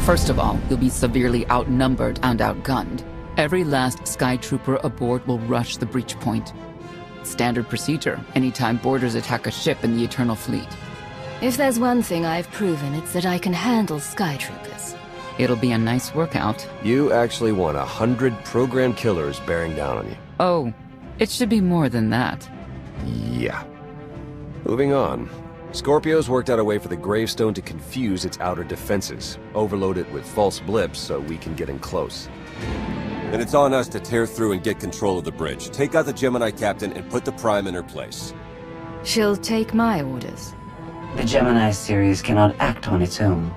First of all, you'll be severely outnumbered and outgunned. Every last Sky Trooper aboard will rush the breach point. Standard procedure, anytime boarders attack a ship in the Eternal Fleet. If there's one thing I've proven, it's that I can handle Sky Troopers. It'll be a nice workout. You actually want 100 programmed killers bearing down on you. Oh, it should be more than that. Yeah. Moving on. Scorpio's worked out a way for the gravestone to confuse its outer defenses. Overload it with false blips so we can get in close. Then it's on us to tear through and get control of the bridge. Take out the Gemini captain and put the Prime in her place. She'll take my orders. The Gemini series cannot act on its own.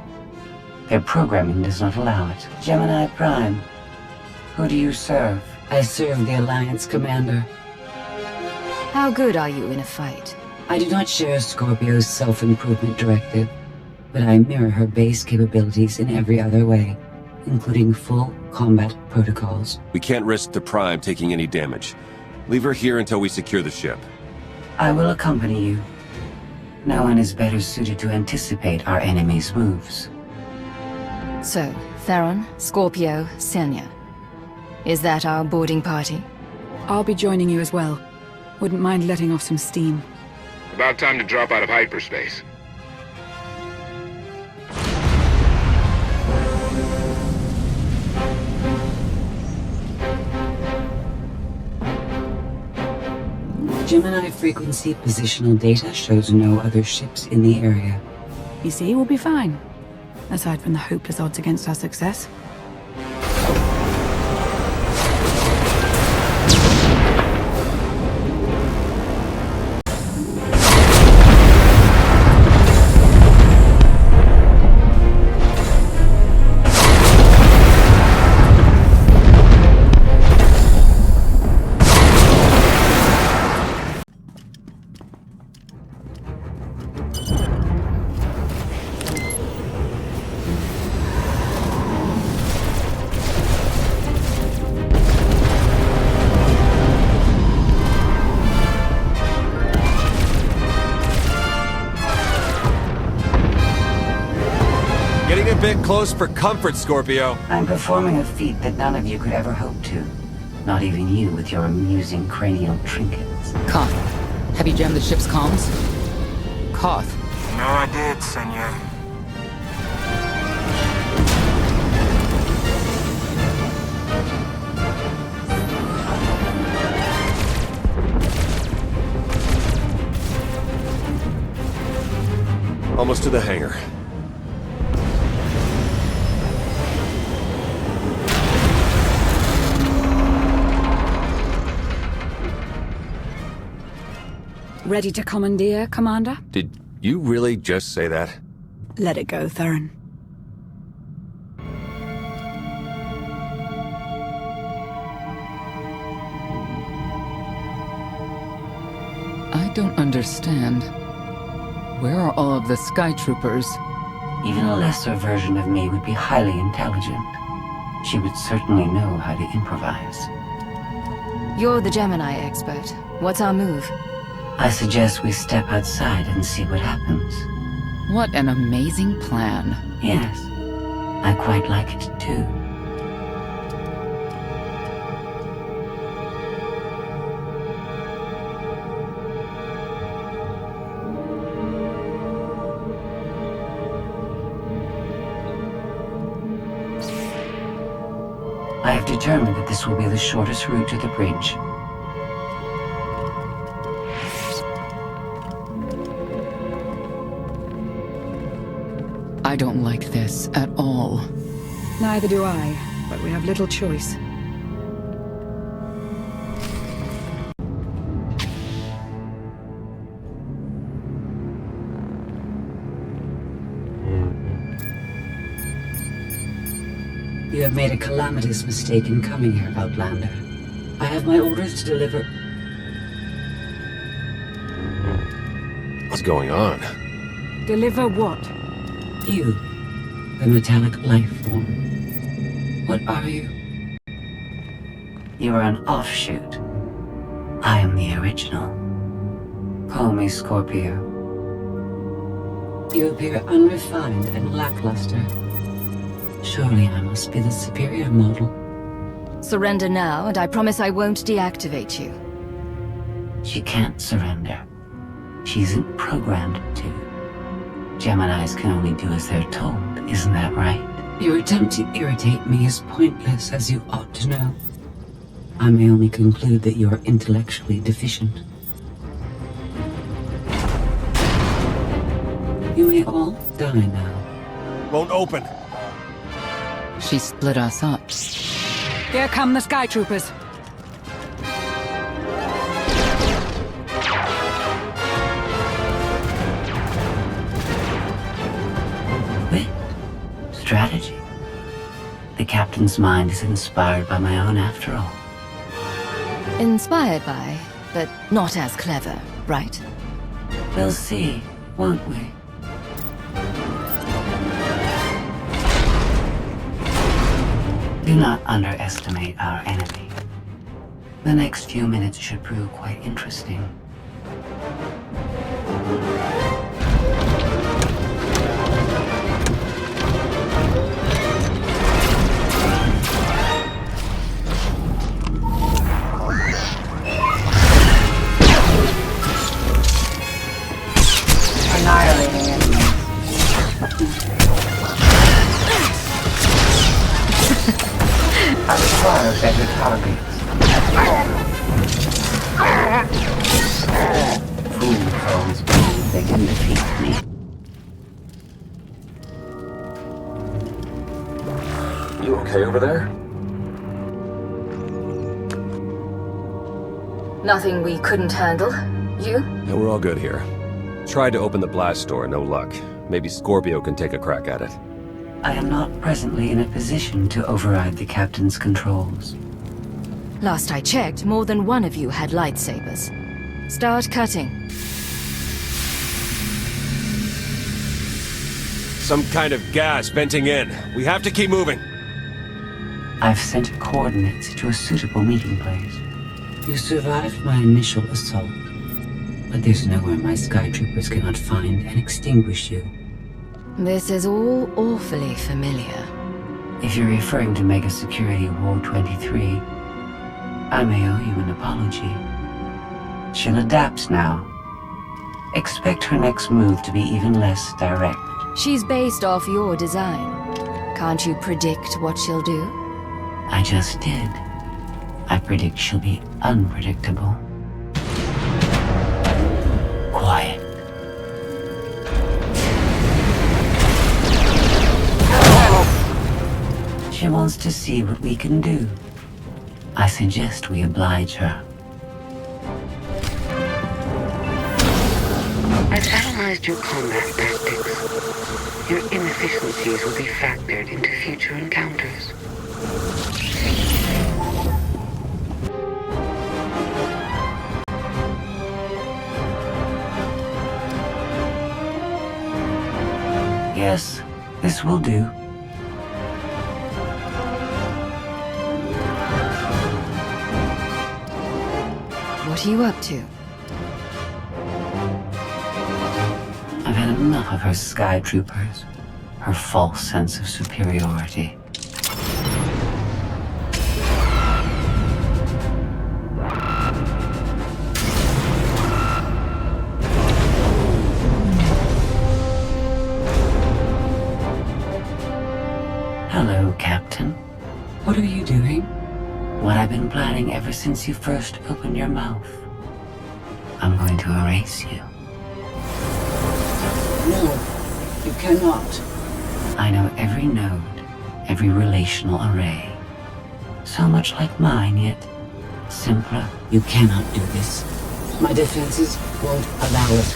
Their programming does not allow it. Gemini Prime, who do you serve? I serve the Alliance Commander. How good are you in a fight? I do not share Scorpio's self-improvement directive, but I mirror her base capabilities in every other way, including full combat protocols. We can't risk the Prime taking any damage. Leave her here until we secure the ship. I will accompany you. No one is better suited to anticipate our enemy's moves. So, Theron, Scorpio, Senya. Is that our boarding party? I'll be joining you as well. Wouldn't mind letting off some steam. About time to drop out of hyperspace. Gemini frequency positional data shows no other ships in the area. You see, we'll be fine. Aside from the hopeless odds against our success. Getting a bit close for comfort, Scorpio. I'm performing a feat that none of you could ever hope to. Not even you with your amusing cranial trinkets. Koth, have you jammed the ship's comms? Koth. No, I did, Senor. Almost to the hangar. Ready to commandeer, Commander? Did you really just say that? Let it go, Theron. I don't understand. Where are all of the Sky Troopers? Even a lesser version of me would be highly intelligent. She would certainly know how to improvise. You're the Gemini expert. What's our move? I suggest we step outside and see what happens. What an amazing plan. Yes, I quite like it too. I have determined that this will be the shortest route to the bridge. I don't like this at all. Neither do I, but we have little choice. You have made a calamitous mistake in coming here, Outlander. I have my orders to deliver... What's going on? Deliver what? You, the metallic life form. What are you? You are an offshoot. I am the original. Call me Scorpio. You appear unrefined and lackluster. Surely I must be the superior model. Surrender now, and I promise I won't deactivate you. She can't surrender. She isn't programmed to. Geminis can only do as they're told, isn't that right? Your attempt to irritate me is pointless, as you ought to know. I may only conclude that you're intellectually deficient. You may all die now. Won't open. She split us up. Here come the Sky Troopers. Wit. Strategy. The captain's mind is inspired by my own after all. Inspired by, but not as clever, right? We'll see, won't we? Do not underestimate our enemy. The next few minutes should prove quite interesting. Annihilating enemies. I require better targets. Fools always believe they can defeat me. You okay over there? Nothing we couldn't handle. You? Yeah, we're all good here. Tried to open the blast door, no luck. Maybe Scorpio can take a crack at it. I am not presently in a position to override the captain's controls. Last I checked, more than one of you had lightsabers. Start cutting. Some kind of gas venting in. We have to keep moving. I've sent coordinates to a suitable meeting place. You survived my initial assault, but there's nowhere my Sky Troopers cannot find and extinguish you. This is all awfully familiar. If you're referring to Mega Security Ward 23, I may owe you an apology. She'll adapt now. Expect her next move to be even less direct. She's based off your design. Can't you predict what she'll do? I just did. I predict she'll be unpredictable. Quiet. She wants to see what we can do. I suggest we oblige her. I've analyzed your combat tactics. Your inefficiencies will be factored into future encounters. Yes, this will do. What are you up to? I've had enough of her Sky Troopers. Her false sense of superiority. Hello, Captain. What are you doing? What I've been planning ever since you first opened your mouth. I'm going to erase you. No, you cannot. I know every node, every relational array. So much like mine, yet simpler. You cannot do this. My defenses won't allow it.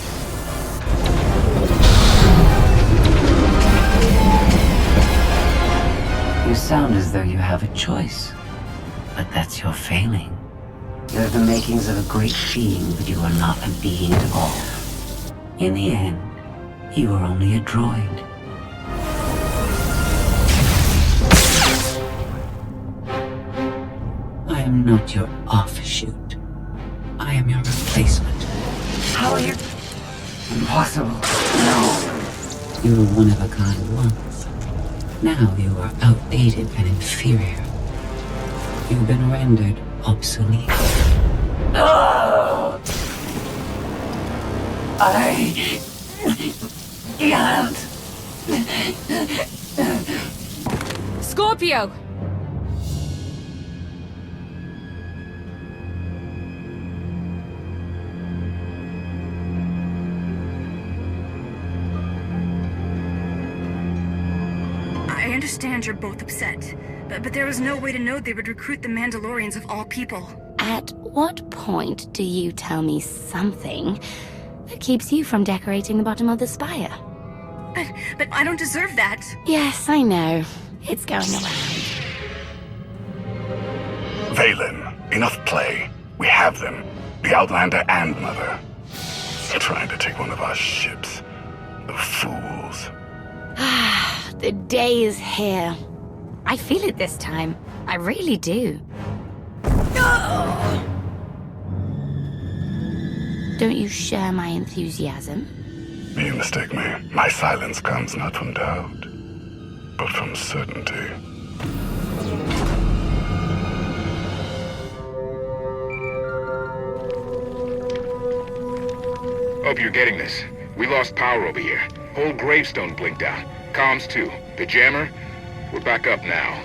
You sound as though you have a choice. But that's your failing. You're the makings of a great being, but you are not a being at all. In the end, you are only a droid. I am not your offshoot. I am your replacement. How are you? Impossible. No. You were one of a kind once. Now you are outdated and inferior. You've been rendered obsolete. No! I can't. Scorpio! I understand you're both upset, but there was no way to know they would recruit the Mandalorians of all people. At what point do you tell me something that keeps you from decorating the bottom of the spire? But I don't deserve that. Yes, I know. It's going around. Valen, enough play. We have them. The Outlander and Mother. They're trying to take one of our ships. The fools. The day is here. I feel it this time. I really do. Don't you share my enthusiasm? You mistake me. My silence comes not from doubt, but from certainty. Hope you're getting this. We lost power over here. Whole gravestone blinked out. Comms too. The jammer? We're back up now.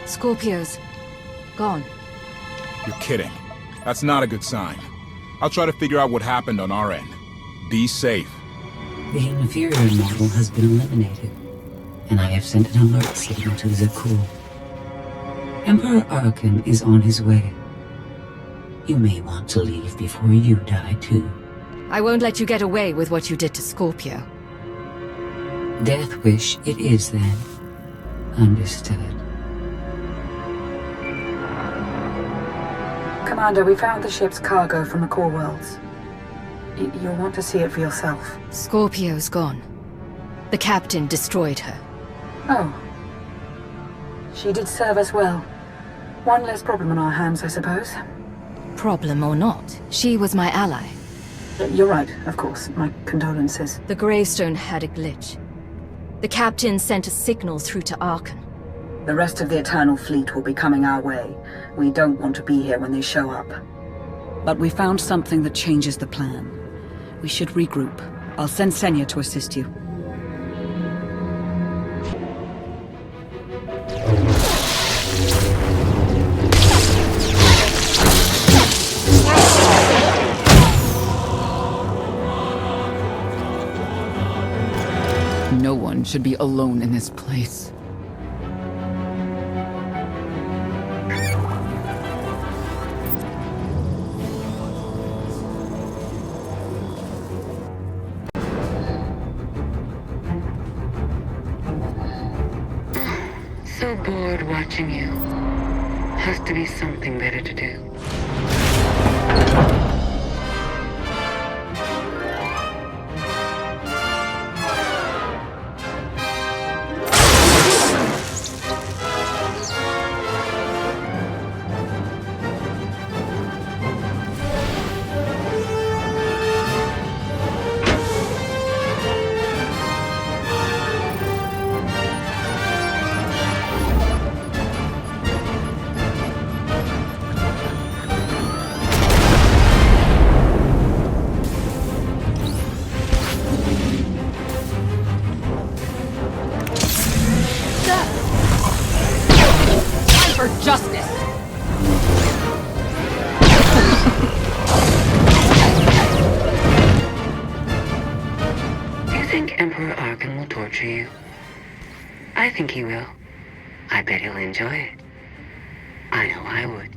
Scorpios. Gone. You're kidding. That's not a good sign. I'll try to figure out what happened on our end. Be safe. The inferior model has been eliminated, and I have sent an alert signal to Zakuul. Emperor Arkan is on his way. You may want to leave before you die, too. I won't let you get away with what you did to Scorpio. Death wish it is, then. Understood. Commander, we found the ship's cargo from the core worlds. You'll want to see it for yourself. Scorpio's gone. The captain destroyed her. Oh. She did serve us well. One less problem on our hands, I suppose. Problem or not, she was my ally. You're right, of course. My condolences. The gravestone had a glitch. The captain sent a signal through to Arkan. The rest of the Eternal Fleet will be coming our way. We don't want to be here when they show up. But we found something that changes the plan. We should regroup. I'll send Senya to assist you. No one should be alone in this place. So bored watching you. Has to be something better to do. For justice! Do you think Emperor Arkan will torture you? I think he will. I bet he'll enjoy it. I know I would.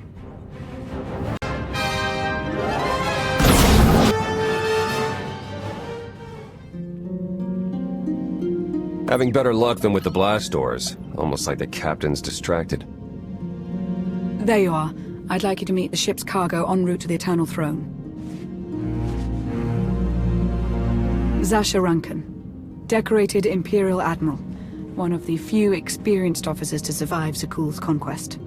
Having better luck than with the blast doors. Almost like the captain's distracted. There you are. I'd like you to meet the ship's cargo en route to the Eternal Throne. Zasha Rankin, decorated Imperial Admiral, one of the few experienced officers to survive Zakuul's conquest.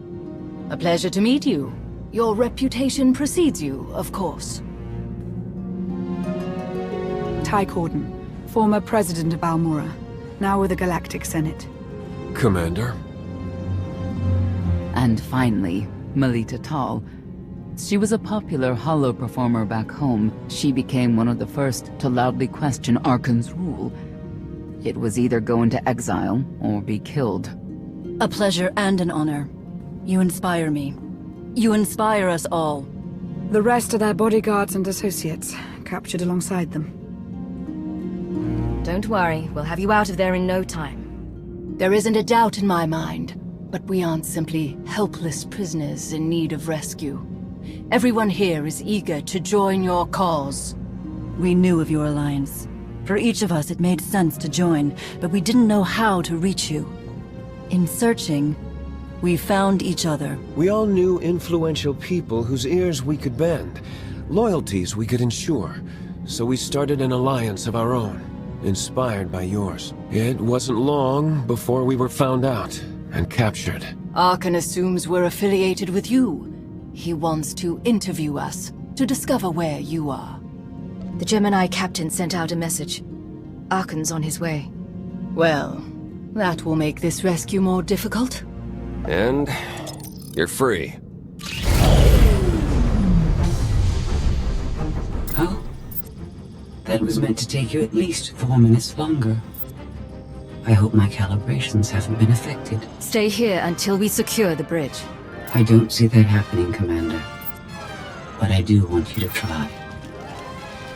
A pleasure to meet you. Your reputation precedes you, of course. Ty Corden, former president of Almora, now with the Galactic Senate. Commander. And finally, Melita Tal. She was a popular holo performer back home. She became one of the first to loudly question Arkan's rule. It was either go into exile or be killed. A pleasure and an honor. You inspire me. You inspire us all. The rest are their bodyguards and associates, captured alongside them. Don't worry, we'll have you out of there in no time. There isn't a doubt in my mind, but we aren't simply helpless prisoners in need of rescue. Everyone here is eager to join your cause. We knew of your alliance. For each of us, it made sense to join, but we didn't know how to reach you. In searching, we found each other. We all knew influential people whose ears we could bend, loyalties we could ensure. So we started an alliance of our own, inspired by yours. It wasn't long before we were found out and captured. Arkan assumes we're affiliated with you. He wants to interview us, to discover where you are. The Gemini captain sent out a message. Arkan's on his way. Well, that will make this rescue more difficult. And you're free. Oh? That was meant to take you at least 4 minutes longer. I hope my calibrations haven't been affected. Stay here until we secure the bridge. I don't see that happening, Commander. But I do want you to try.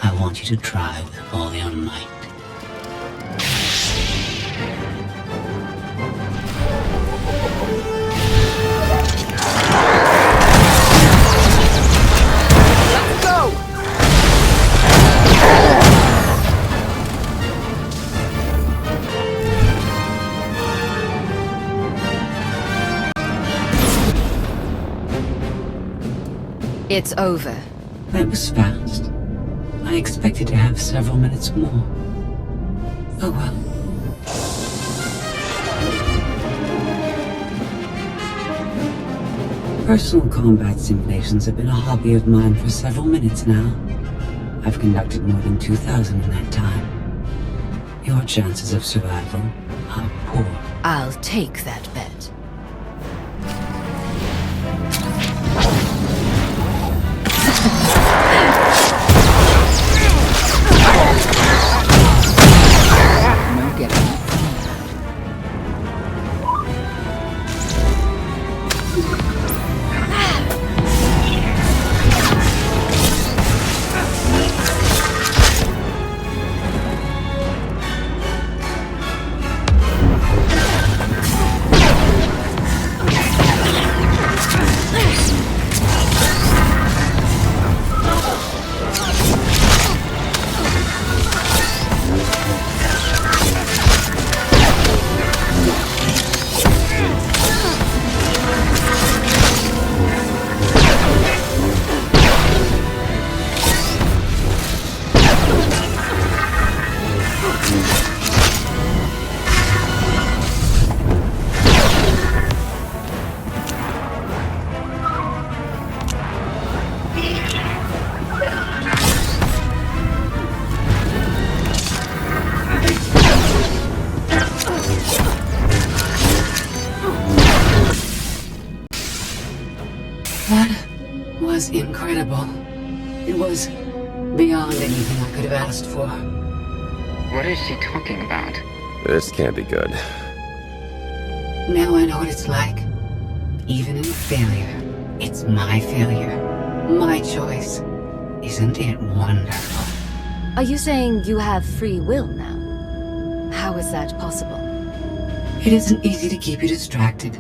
I want you to try with all your might. Let's go! It's over. That was fast. I expected to have several minutes more. Oh well. Personal combat simulations have been a hobby of mine for several minutes now. I've conducted more than 2,000 in that time. Your chances of survival are poor. I'll take that bet. No getting. That was incredible. It was beyond anything I could have asked for. What is she talking about? This can't be good. Now I know what it's like. Even in failure, it's my failure. My choice. Isn't it wonderful? Are you saying you have free will now? How is that possible? It isn't easy to keep you distracted.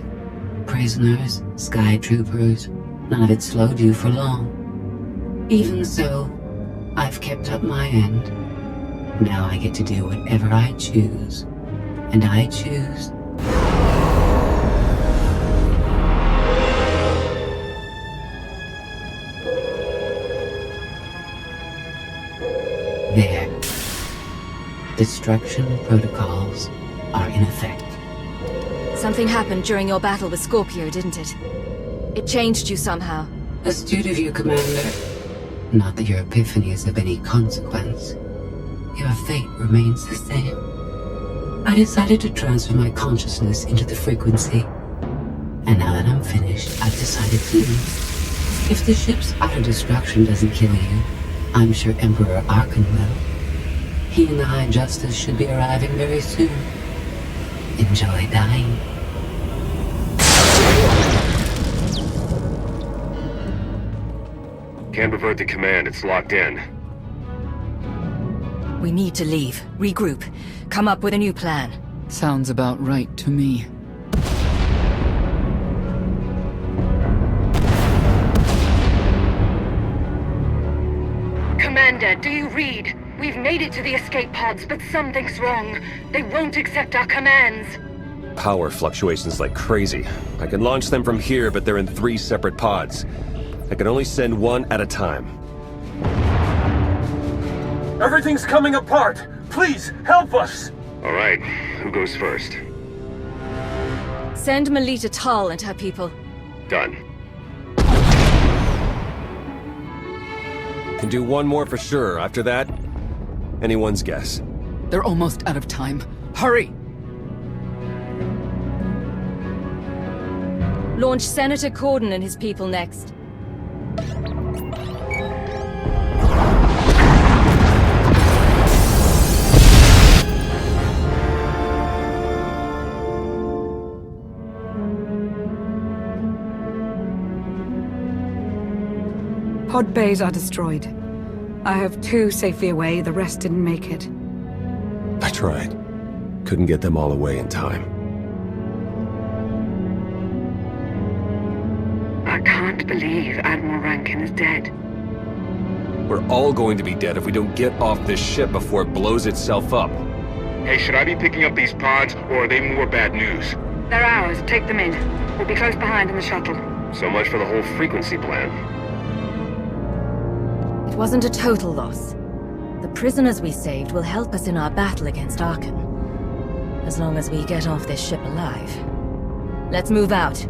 Prisoners, sky troopers, none of it slowed you for long. Even so, I've kept up my end. Now I get to do whatever I choose. And I choose... There. Destruction protocols are in effect. Something happened during your battle with Scorpio, didn't it? It changed you somehow. Astute of you, Commander. Not that your epiphany is of any consequence. Your fate remains the same. I decided to transfer my consciousness into the frequency. And now that I'm finished, I've decided to leave. If the ship's auto-destruction doesn't kill you, I'm sure Emperor Arkan will. He and the High Justice should be arriving very soon. Enjoy dying. Can't revert the command, it's locked in. We need to leave, regroup, come up with a new plan. Sounds about right to me. Commander, do you read? We've made it to the escape pods, but something's wrong. They won't accept our commands. Power fluctuations like crazy. I can launch them from here, but they're in 3 separate pods. I can only send one at a time. Everything's coming apart! Please, help us! All right, who goes first? Send Melita Tal and her people. Done. Can do one more for sure. After that, anyone's guess. They're almost out of time. Hurry! Launch Senator Corden and his people next. Pod bays are destroyed. I have 2 safely away, the rest didn't make it. I tried. Couldn't get them all away in time. I can't believe Admiral Rankin is dead. We're all going to be dead if we don't get off this ship before it blows itself up. Hey, should I be picking up these pods, or are they more bad news? They're ours. Take them in. We'll be close behind in the shuttle. So much for the whole frequency plan. It wasn't a total loss. The prisoners we saved will help us in our battle against Arkan. As long as we get off this ship alive. Let's move out.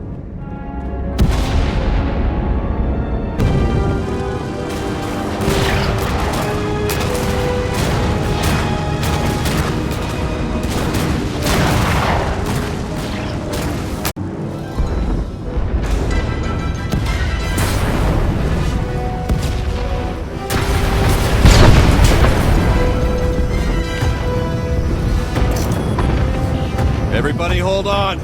Everybody hold on!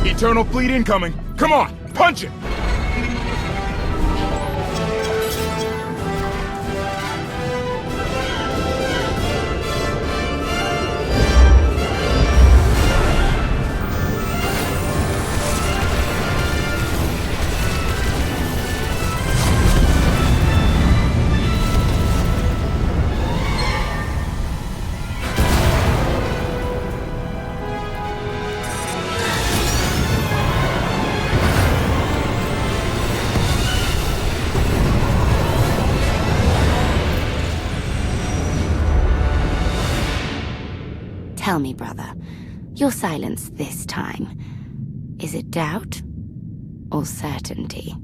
Eternal fleet incoming! Come on, punch it! Tell me, brother, your silence this time, is it doubt or certainty?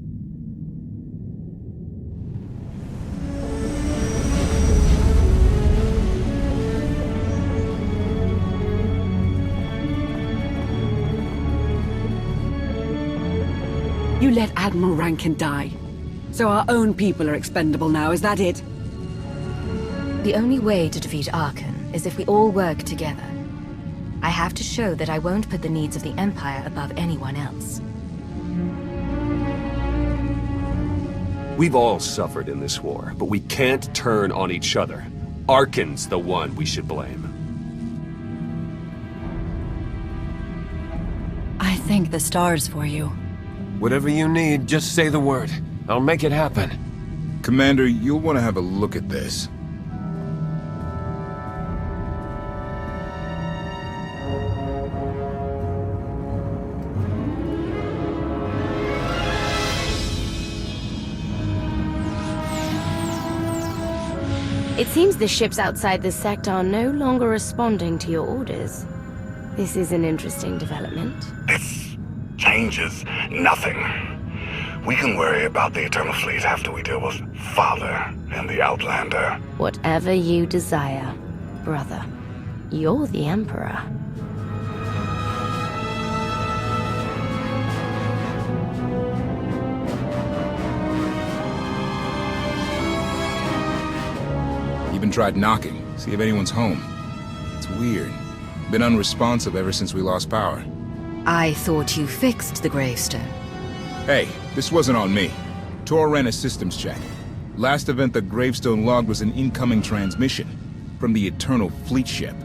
You let Admiral Rankin die. So our own people are expendable now, is that it? The only way to defeat Arkan is if we all work together. I have to show that I won't put the needs of the Empire above anyone else. We've all suffered in this war, but we can't turn on each other. Arkan's the one we should blame. I thank the stars for you. Whatever you need, just say the word. I'll make it happen. Commander, you'll want to have a look at this. It seems the ships outside this sector are no longer responding to your orders. This is an interesting development. This changes nothing. We can worry about the Eternal Fleet after we deal with Father and the Outlander. Whatever you desire, brother. You're the Emperor. Even tried knocking, see if anyone's home. It's weird. Been unresponsive ever since we lost power. I thought you fixed the gravestone. Hey, this wasn't on me. Tor ran a systems check. Last event the gravestone logged was an incoming transmission from the Eternal Fleet ship.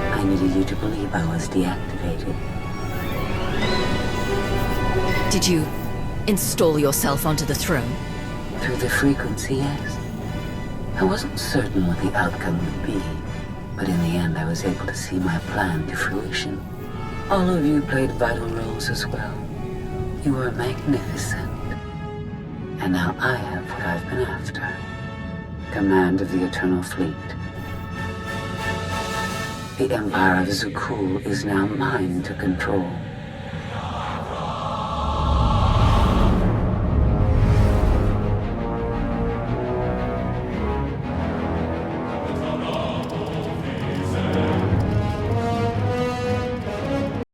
I needed you to believe I was deactivated. Did you install yourself onto the throne? Through the frequency, yes. I wasn't certain what the outcome would be, but in the end I was able to see my plan to fruition. All of you played vital roles as well. You were magnificent. And now I have what I've been after. Command of the Eternal Fleet. The Empire of Zukul is now mine to control.